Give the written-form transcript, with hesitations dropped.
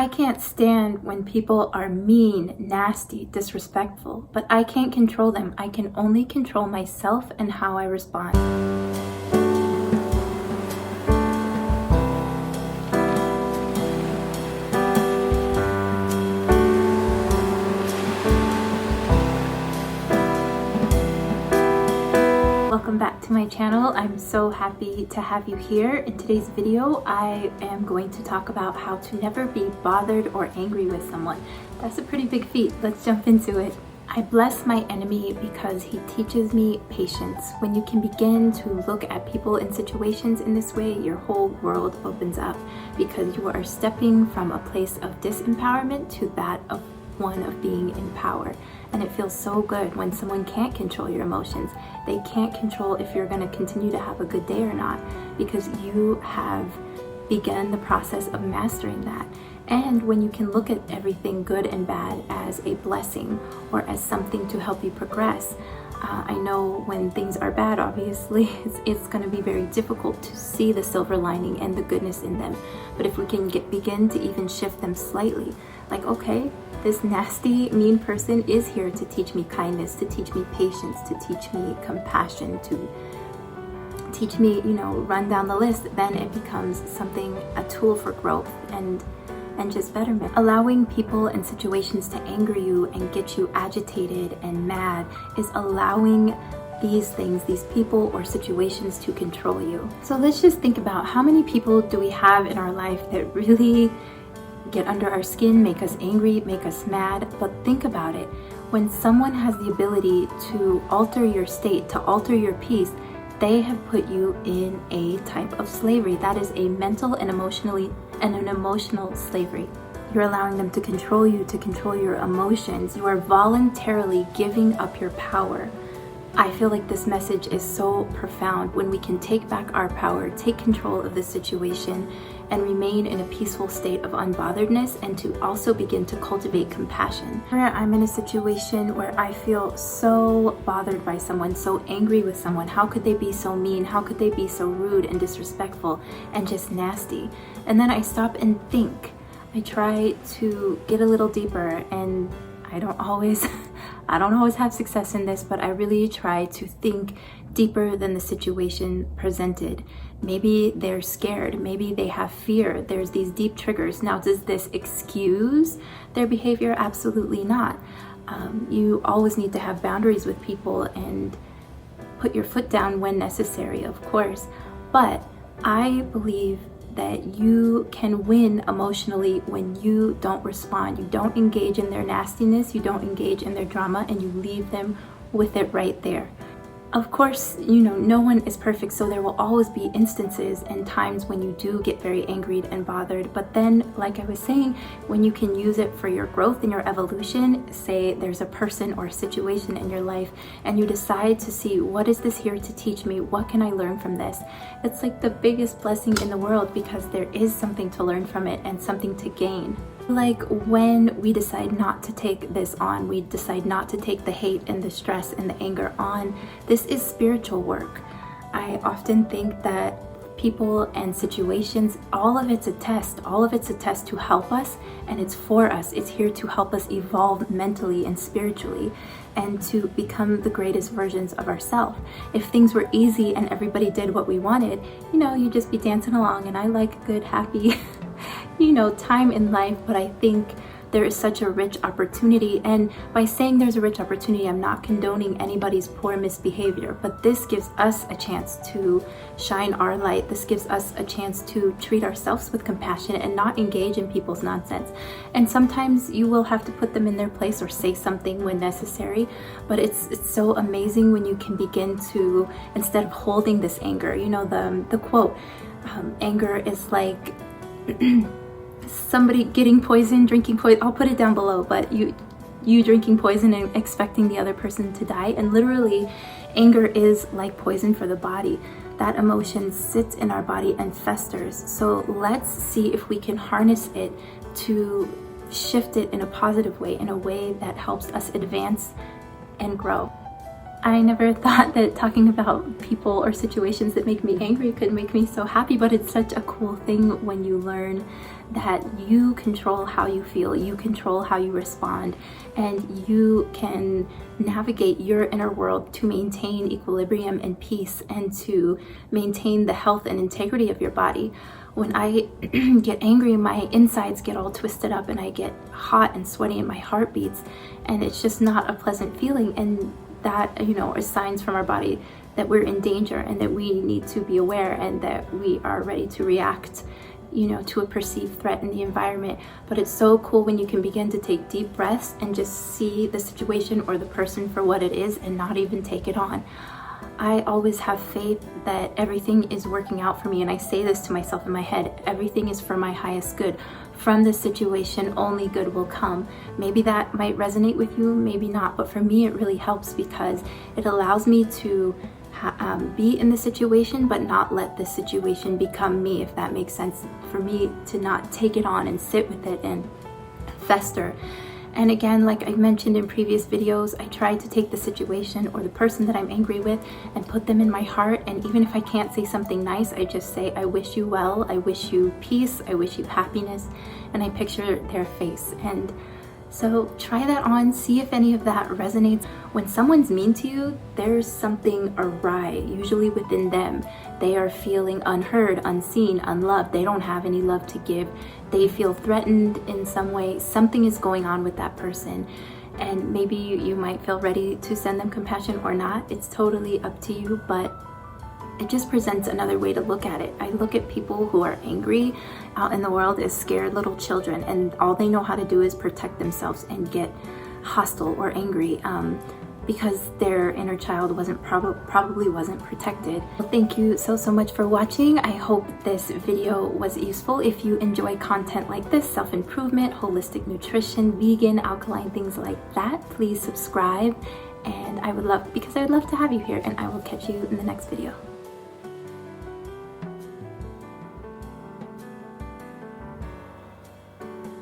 I can't stand when people are mean, nasty, disrespectful, but I can't control them. I can only control myself and how I respond. Welcome back to my channel. I'm so happy to have you here. In today's video, I am going to talk about how to never be bothered or angry with someone. That's a pretty big feat. Let's jump into it. I bless my enemy because he teaches me patience. When you can begin to look at people and situations in this way, your whole world opens up because you are stepping from a place of disempowerment to that of one of being in power. And it feels so good when someone can't control your emotions. They can't control if you're going to continue to have a good day or not, because you have begun the process of mastering that. And when you can look at everything good and bad as a blessing or as something to help you progress, I know when things are bad, obviously, it's going to be very difficult to see the silver lining and the goodness in them. But if we can begin to even shift them slightly, like, okay, this nasty, mean person is here to teach me kindness, to teach me patience, to teach me compassion, to teach me, run down the list, then it becomes something, a tool for growth and just betterment. Allowing people and situations to anger you and get you agitated and mad is allowing these things, these people or situations to control you. So let's just think about how many people do we have in our life that really get under our skin, make us angry, make us mad. But think about it. When someone has the ability to alter your state, to alter your peace, they have put you in a type of slavery. That is a mental and an emotional slavery. You're allowing them to control you, to control your emotions. You are voluntarily giving up your power. I feel like this message is so profound when we can take back our power, take control of the situation, and remain in a peaceful state of unbotheredness, and to also begin to cultivate compassion. I'm in a situation where I feel so bothered by someone, so angry with someone. How could they be so mean? How could they be so rude and disrespectful and just nasty? And then I stop and think. I try to get a little deeper, and I don't always have success in this, but I really try to think deeper than the situation presented. Maybe they're scared, maybe they have fear. There's these deep triggers. Now, does this excuse their behavior? Absolutely not. You always need to have boundaries with people and put your foot down when necessary, of course. But I believe that you can win emotionally when you don't respond. You don't engage in their nastiness, you don't engage in their drama, and you leave them with it right there. Of course, no one is perfect, so there will always be instances and times when you do get very angry and bothered. But then, like I was saying, when you can use it for your growth and your evolution, say there's a person or a situation in your life, and you decide to see, what is this here to teach me? What can I learn from this? It's like the biggest blessing in the world, because there is something to learn from it and something to gain. Like when we decide not to take this on, we decide not to take the hate and the stress and the anger on. This is spiritual work. I often think that people and situations, all of it's a test to help us, and it's for us. It's here to help us evolve mentally and spiritually, and to become the greatest versions of ourselves. If things were easy and everybody did what we wanted, you'd just be dancing along, and I like good, happy time in life. But I think there is such a rich opportunity, and by saying there's a rich opportunity, I'm not condoning anybody's poor misbehavior, but this gives us a chance to shine our light. This gives us a chance to treat ourselves with compassion and not engage in people's nonsense. And sometimes you will have to put them in their place or say something when necessary, but it's so amazing when you can begin to, instead of holding this anger, the quote, anger is like somebody getting poison, drinking poison. I'll put it down below, but you drinking poison and expecting the other person to die. And literally, anger is like poison for the body. That emotion sits in our body and festers. So let's see if we can harness it to shift it in a positive way, in a way that helps us advance and grow. I never thought that talking about people or situations that make me angry could make me so happy, but it's such a cool thing when you learn that you control how you feel, you control how you respond, and you can navigate your inner world to maintain equilibrium and peace and to maintain the health and integrity of your body. When I get angry, my insides get all twisted up and I get hot and sweaty and my heart beats, and it's just not a pleasant feeling. And that, you know, are signs from our body that we're in danger and that we need to be aware and that we are ready to react, you know, to a perceived threat in the environment. But it's so cool when you can begin to take deep breaths and just see the situation or the person for what it is and not even take it on. I always have faith that everything is working out for me, and I say this to myself in my head, everything is for my highest good. From this situation, only good will come. Maybe that might resonate with you, maybe not, but for me it really helps because it allows me to be in the situation but not let the situation become me, if that makes sense. For me to not take it on and sit with it and fester. And again, like I mentioned in previous videos, I try to take the situation or the person that I'm angry with and put them in my heart. And even if I can't say something nice, I just say, I wish you well, I wish you peace, I wish you happiness, and I picture their face. And so try that on, see if any of that resonates. When someone's mean to you, there's something awry, usually within them. They are feeling unheard, unseen, unloved. They don't have any love to give. They feel threatened in some way. Something is going on with that person. And maybe you might feel ready to send them compassion or not. It's totally up to you, but it just presents another way to look at it. I look at people who are angry out in the world as scared little children, and all they know how to do is protect themselves and get hostile or angry because their inner child probably wasn't protected. Well, thank you so much for watching. I hope this video was useful. If you enjoy content like this, self-improvement, holistic nutrition, vegan, alkaline, things like that, please subscribe. And I would love to have you here, and I will catch you in the next video.